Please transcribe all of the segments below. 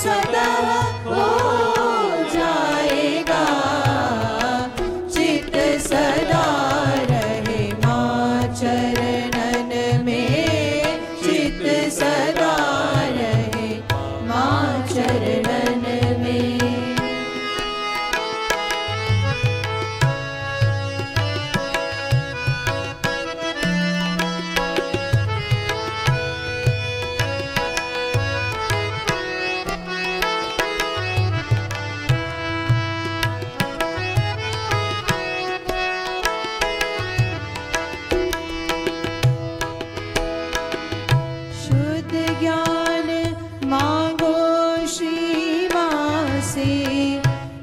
स्वतः हो जाएगा। चरणन में।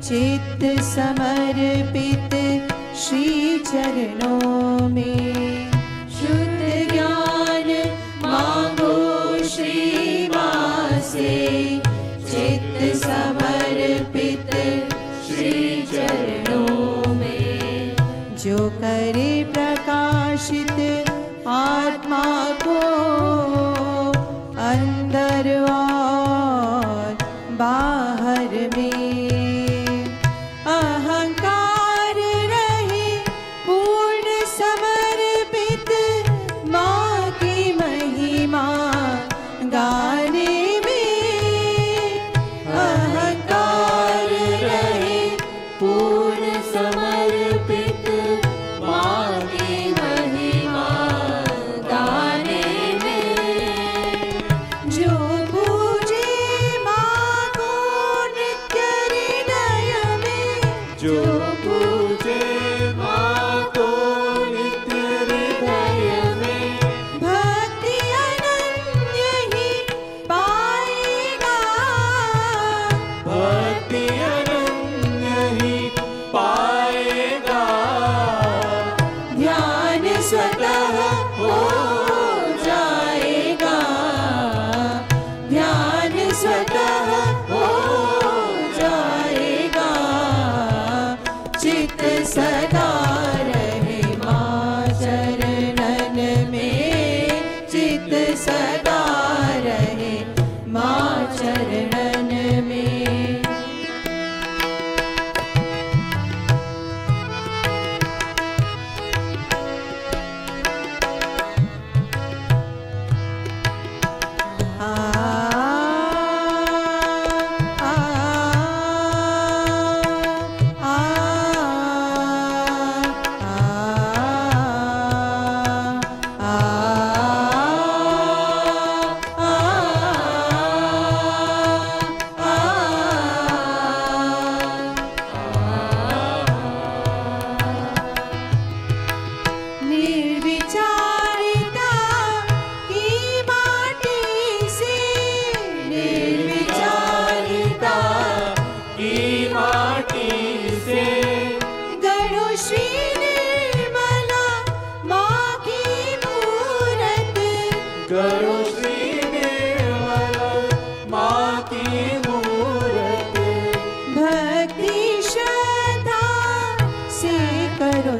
चित्त समर्पित श्री चरणों में। शुद्ध ज्ञान मांगो श्री माँ से, चित्त समर्पित श्री चरणों में। जो करे प्रकाशित आत्मा को अंदर और बाहर में,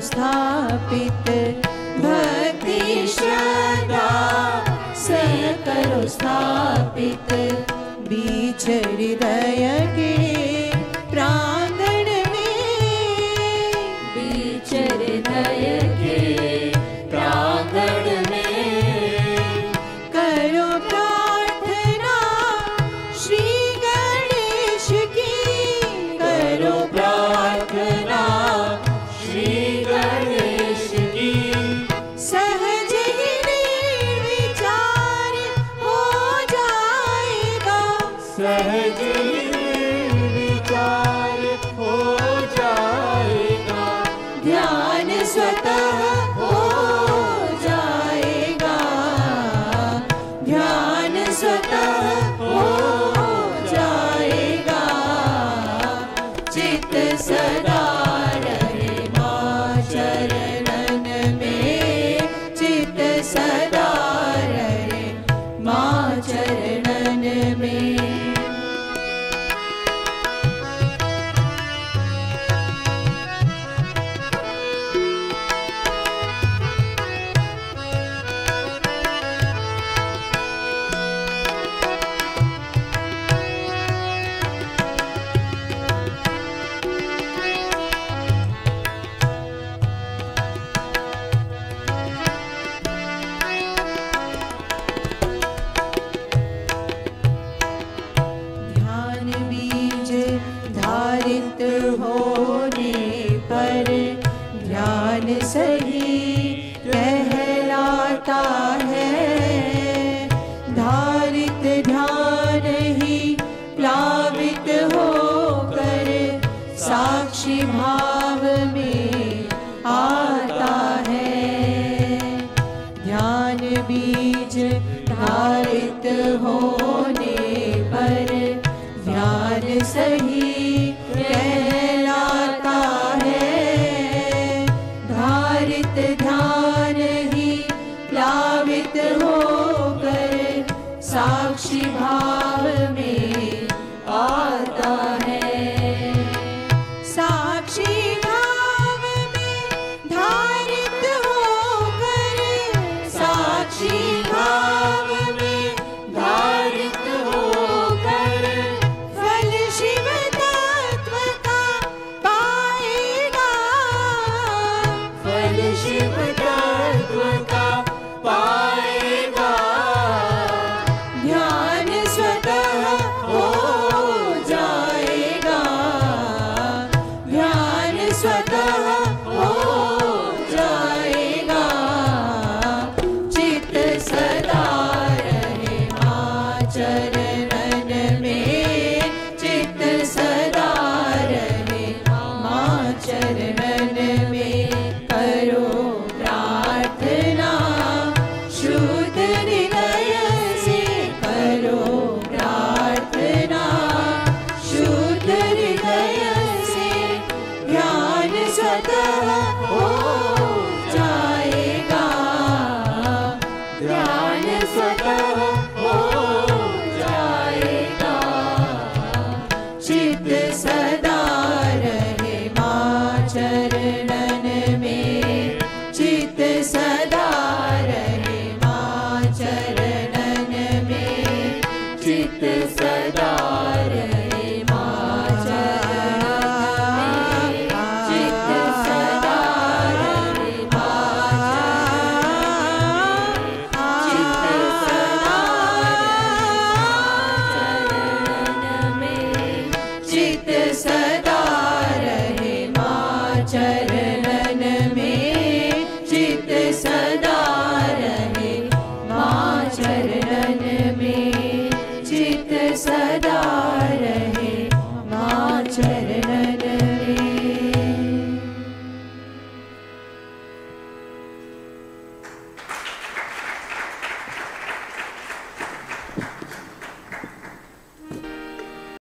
स्थापित भक्ति श्रद्धा से करो स्थापित। बीच हृदय के प्रांगण में, बीच हृदय के प्रांगण में करो प्रार्थना श्री गणेश की, करो प्रार्थना श्री गणेश की। सहज ही निर्विचार हो जाएगा, सहज ही निर्विचार हो जाएगा। ध्यान स्वतः हो जाएगा, ध्यान स्वतः हो जाएगा। चित्त सदा चरणन में, चित्त सदा रहे माँ चरणन में। चित होने पर ध्यान सही कहलाता है। धारित ध्यान ही प्लावित होकर साक्षी भाव में आता है। ध्यान बीज धारित होने पर ध्यान सही कहलाता है। धारित ध्यान ही प्लावित होकर साक्षी भाव में आता है। साक्षी भाव में धारित होकर साक्षी भाव में धारित होकर फल शिव तत्व का पाएगा। फल शिव तत्व का पाएगा। ध्यान स्वतः हो जाएगा। ध्यान स्वतः हो जाएगा। चित्त सदा रहे माँ चरणन में। चित्त सदा रहे माँ चरणन में। करो प्रार्थना शुद्ध हृदय से। करो प्रार्थना शुद्ध हृदय से। ध्यान स्वतः हो जाएगा। ध्यान स्वतः हो जाएगा। चित्त सदा रहे माँ चरणन में। चित्त सदा रहे माँ चरणन में। चित्त सदा